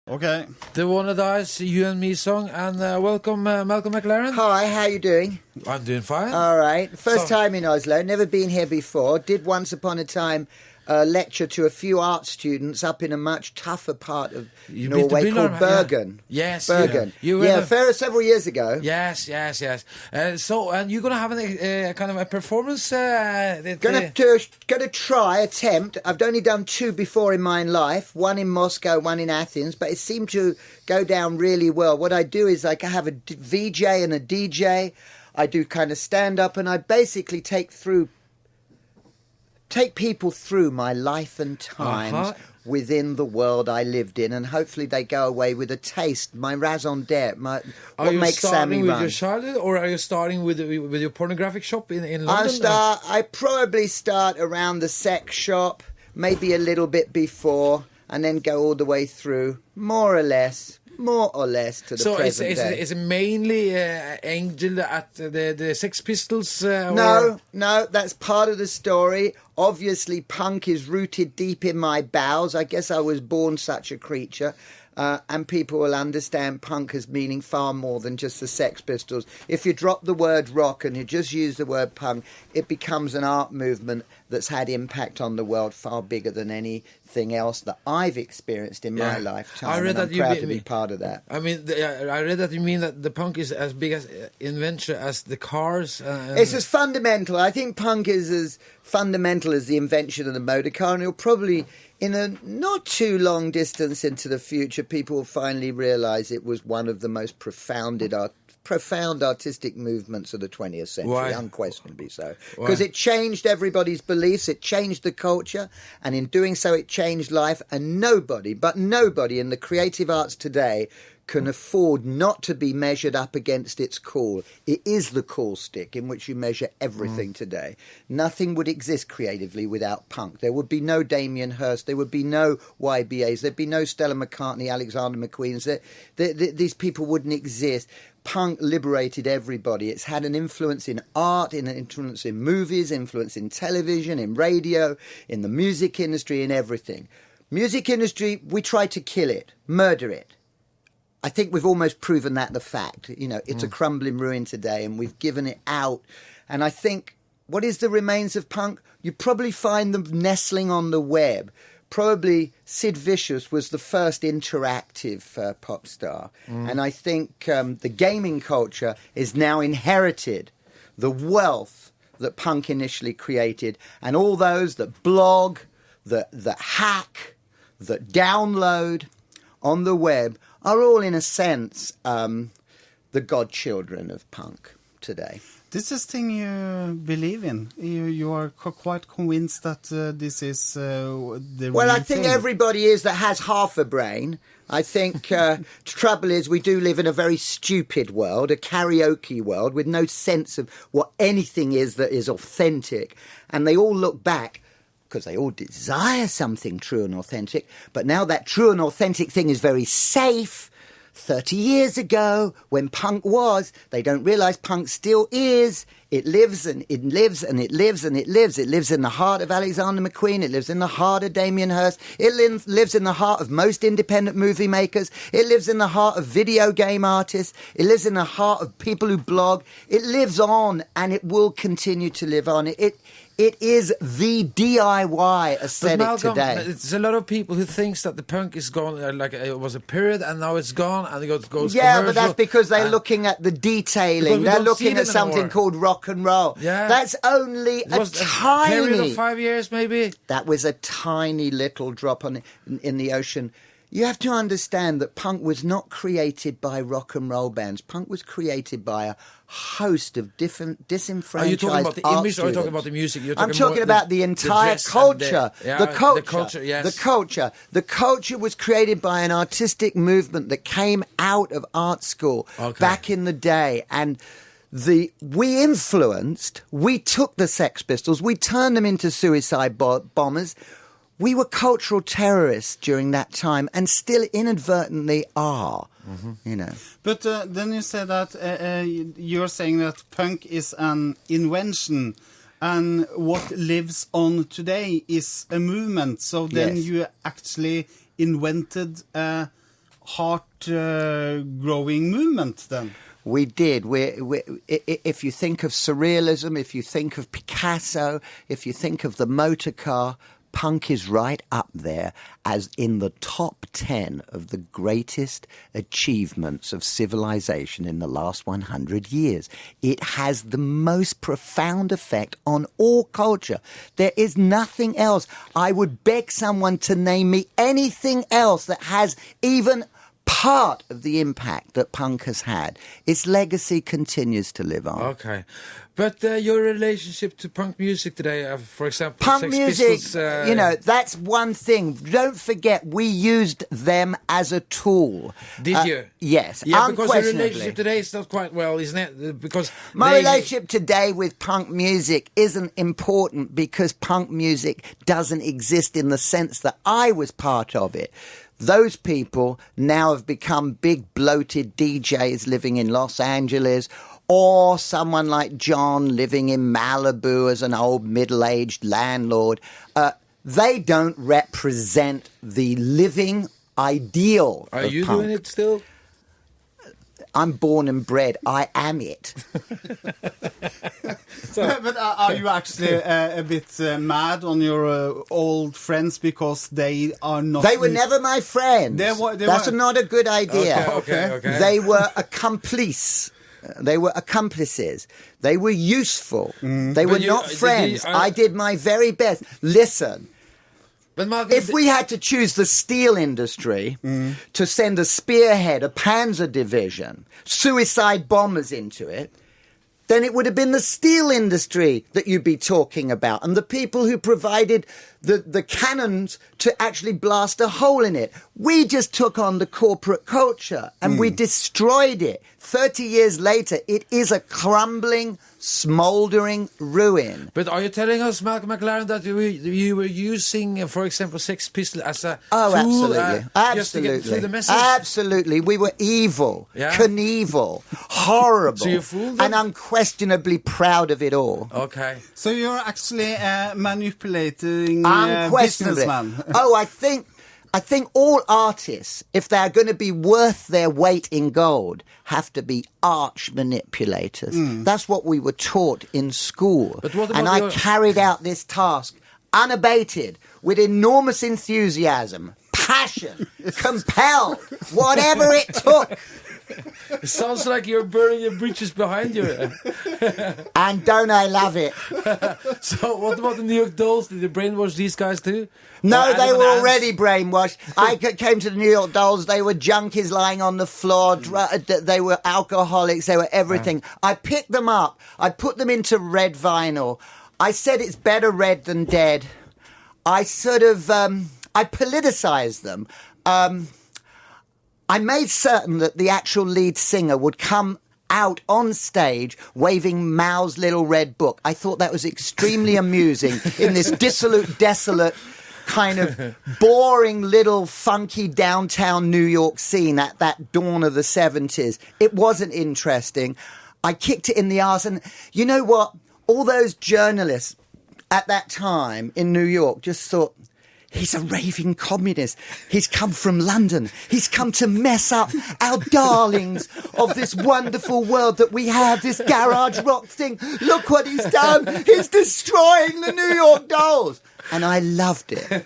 Okay. The One That Dies, You and Me song, and welcome Malcolm McLaren. Hi, how you doing? I'm doing fine. All right. First time in Oslo, never been here before. Did once upon a time lecture to a few art students up in a much tougher part of Norway called Bergen. Yeah. Yes. Bergen. Several years ago. Yes. So, and you're going to have a kind of a performance? Going to attempt. I've only done 2 before in my life. One in Moscow, one in Athens. But it seemed to go down really well. What I do is I have a VJ and a DJ. I do kind of stand-up, and I basically take people through my life and times within the world I lived in, and hopefully they go away with a taste, my raison d'etre, what makes Sammy run. Are you starting with your childhood, or are you starting with your pornographic shop in London? I probably start around the sex shop, maybe a little bit before, and then go all the way through, more or less to the present day. So is it mainly aimed at the Sex Pistols? No, that's part of the story. Obviously, punk is rooted deep in my bowels. I guess I was born such a creature. And people will understand punk as meaning far more than just the Sex Pistols. If you drop the word rock and you just use the word punk, it becomes an art movement that's had impact on the world far bigger than anything else that I've experienced in my lifetime. I read that I'm proud to be part of that. I mean, I read that you mean that the punk is as big as invention as the cars. It's as fundamental. I think punk is as fundamental as the invention of the motor car, and it'll probably, in a not too long distance into the future, people will finally realise it was one of the most profound artistic movements of the 20th century. Why? Unquestionably so. Because it changed everybody's beliefs, it changed the culture, and in doing so it changed life, and nobody in the creative arts today can afford not to be measured up against its cool. It is the cool stick in which you measure everything today. Nothing would exist creatively without punk. There would be no Damien Hirst. There would be no YBAs. There'd be no Stella McCartney, Alexander McQueen's. These people wouldn't exist. Punk liberated everybody. It's had an influence in art, an influence in movies, influence in television, in radio, in the music industry, in everything. Music industry, we try to kill it, murder it. I think we've almost proven that the fact. It's a crumbling ruin today, and we've given it out. And I think, what is the remains of punk? You probably find them nestling on the web. Probably Sid Vicious was the first interactive pop star. And I think the gaming culture is now inherited the wealth that punk initially created. And all those that blog, that hack, that download on the web are all, in a sense, the godchildren of punk today. This is thing you believe in. You are quite convinced that this is the Well, real I think thing. everybody is that has half a brain. I think the trouble is we do live in a very stupid world, a karaoke world, with no sense of what anything is that is authentic. And they all look back, because they all desire something true and authentic. But now that true and authentic thing is very safe. 30 years ago, when punk was, they don't realise punk still is. It lives and it lives and it lives and it lives. It lives in the heart of Alexander McQueen. It lives in the heart of Damien Hirst. It lives in the heart of most independent movie makers. It lives in the heart of video game artists. It lives in the heart of people who blog. It lives on, and it will continue to live on. It is the DIY aesthetic but Malcolm, today. There's a lot of people who thinks that the punk is gone, like it was a period, and now it's gone, and it goes yeah, commercial. but that's because they're looking at the detailing. They're looking at something anymore. called rock and roll. Yeah. That's only a period of 5 years, maybe. That was a tiny little drop in the ocean. You have to understand that punk was not created by rock and roll bands. Punk was created by a host of different disenfranchised Are you talking about the image, or are you talking about the music? I'm talking about the entire culture. The culture. Yes. The culture. The culture was created by an artistic movement that came out of art school back in the day. And we took the Sex Pistols, we turned them into suicide bombers. We were cultural terrorists during that time, and still inadvertently are, But then you say that you're saying that punk is an invention, and what lives on today is a movement. So then you actually invented growing movement then? We did. If you think of surrealism, if you think of Picasso, if you think of the motor car, punk is right up there as in the top 10 of the greatest achievements of civilization in the last 100 years. It has the most profound effect on all culture. There is nothing else. I would beg someone to name me anything else that has even part of the impact that punk has had. Its legacy continues to live on. Okay. But your relationship to punk music today, for example... Punk Sex music, Pistols, that's one thing. Don't forget, we used them as a tool. Did you? Yes, yeah, because the unquestionably. relationship today is not quite well, isn't it? Because my relationship today with punk music isn't important because punk music doesn't exist in the sense that I was part of it. Those people now have become big bloated DJs living in Los Angeles, or someone like John living in Malibu as an old middle-aged landlord. They don't represent the living ideal Are of you punk. doing it still? I'm born and bred. I am it. But are you actually a bit mad on your old friends because they are not... They were never my friends. That's not a good idea. Okay. They were accomplices. They were accomplices. They were useful. They were not friends. I did my very best. Listen. But Malcolm, if we had to choose the steel industry to send a spearhead, a panzer division, suicide bombers into it, then it would have been the steel industry that you'd be talking about and the people who provided the cannons to actually blast a hole in it. We just took on the corporate culture and we destroyed it. 30 years later, it is a crumbling, smouldering ruin. But are you telling us, Malcolm McLaren, that you were using, for example, Sex Pistols as a tool? Just to get through the message? Absolutely. We were evil, Knievel, horrible, So you fooled them? and unquestionably proud of it all. Okay. So you're actually manipulating Unquestionably. businessman. I think all artists, if they're going to be worth their weight in gold, have to be arch manipulators. That's what we were taught in school. But what about and I carried out this task unabated, with enormous enthusiasm, passion, compelled, whatever it took. It sounds like you're burning your bridges behind you. And don't I love it? So what about the New York Dolls? Did you brainwash these guys too? No, Or they Adam were and already Ants? brainwashed. I came to the New York Dolls. They were junkies lying on the floor. They were alcoholics. They were everything. I picked them up. I put them into red vinyl. I said it's better red than dead. I sort of, I politicized them. I made certain that the actual lead singer would come out on stage waving Mao's little red book. I thought that was extremely amusing in this dissolute, desolate, kind of boring little funky downtown New York scene at that dawn of the 70s. It wasn't interesting. I kicked it in the arse. And you know what? All those journalists at that time in New York just thought, he's a raving communist. He's come from London. He's come to mess up our darlings of this wonderful world that we have, this garage rock thing. Look what he's done. He's destroying the New York Dolls. And I loved it.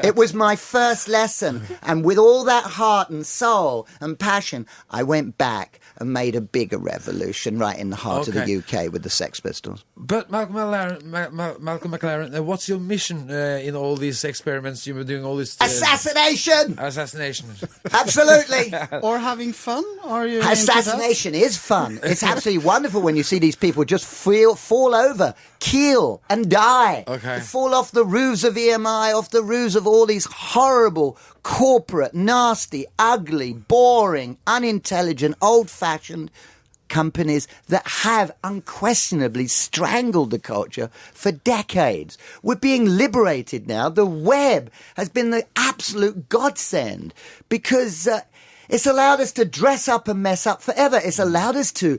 It was my first lesson. And with all that heart and soul and passion, I went back and made a bigger revolution right in the heart of the UK with the Sex Pistols. But Malcolm McLaren, what's your mission in all these experiments you were doing? All this Assassination! Assassination. Absolutely. Or having fun? Are you Assassination is fun. It's absolutely wonderful when you see these people just fall over, keel and die. Okay. They fall off the roofs of EMI, off the roofs of all these horrible, corporate, nasty, ugly, boring, unintelligent, old-fashioned companies that have unquestionably strangled the culture for decades. We're being liberated now. The web has been the absolute godsend because it's allowed us to dress up and mess up forever. It's allowed us to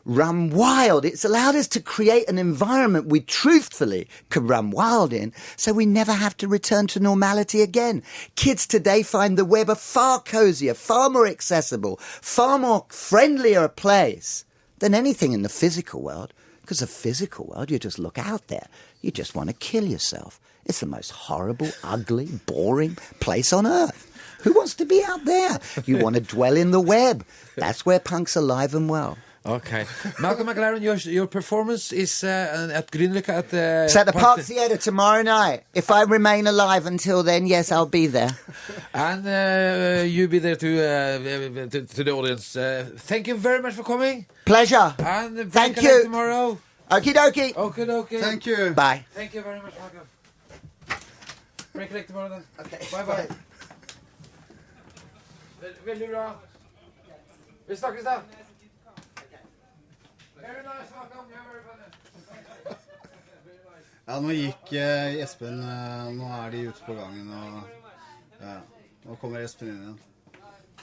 run wild. It's allowed us to create an environment we truthfully could run wild in, so we never have to return to normality again. Kids today find the web a far cozier, far more accessible, far more friendlier a place than anything in the physical world. Because the physical world, you just look out there. You just want to kill yourself. It's the most horrible, ugly, boring place on earth. Who wants to be out there? You want to dwell in the web. That's where punk's alive and well. Okay. Malcolm McLaren, your performance is at Grünerløkka at the... It's at the Park Theatre tomorrow night. If I remain alive until then, yes, I'll be there. And you be there to the audience. Thank you very much for coming. Pleasure. And thank you. Tomorrow. Okie dokie. Okie dokie. Thank you. Bye. Thank you very much, Malcolm. Break leg tomorrow then. Okay. Bye. Veldig bra. Vi snakkes da. Very nice, Malcolm. You're very funny. Ja, nå gikk Espen, nå de ute på gangen, og ja, nå kommer Espen inn igjen.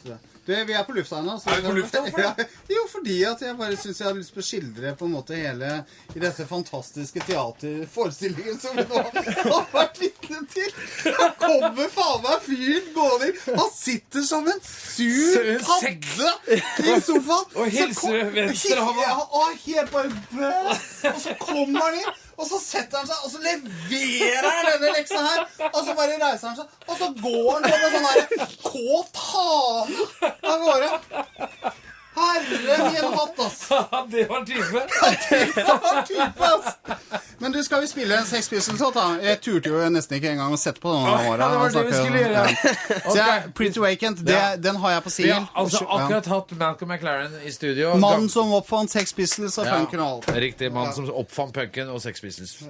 Så, du, vi på lufta nå. Vi på lufta? Ja, jo, fordi at jeg bare synes jeg har lyst på å skildre på en måte hele i dette fantastiske teaterforestillingen som vi nå har vært vitne til. Han kommer faen meg fyren gående inn. Han sitter som en sur padde i sofaen. Og hilser venstre hånda. Og helt bare... Og så kommer han inn. Og så setter han seg, og så leverer han denne leksa her, og så bare reiser han seg, og så går han på med sånn her kåt hane av gårde. Herre min hatt, ass. Det var type. Det var type, ass. Men du, skal vi spille en Sex Pistols-låt da? Jeg turte jo nesten ikke engang å sette på noen av årene. Det var det vi skulle gjøre. Så jeg, Pretty Vacant, den har jeg på siden. Vi har altså akkurat hatt Malcolm McLaren i studio. Mannen som oppfant Sex Pistols og punken og alt. Riktig, mannen som oppfant punken og Sex Pistols.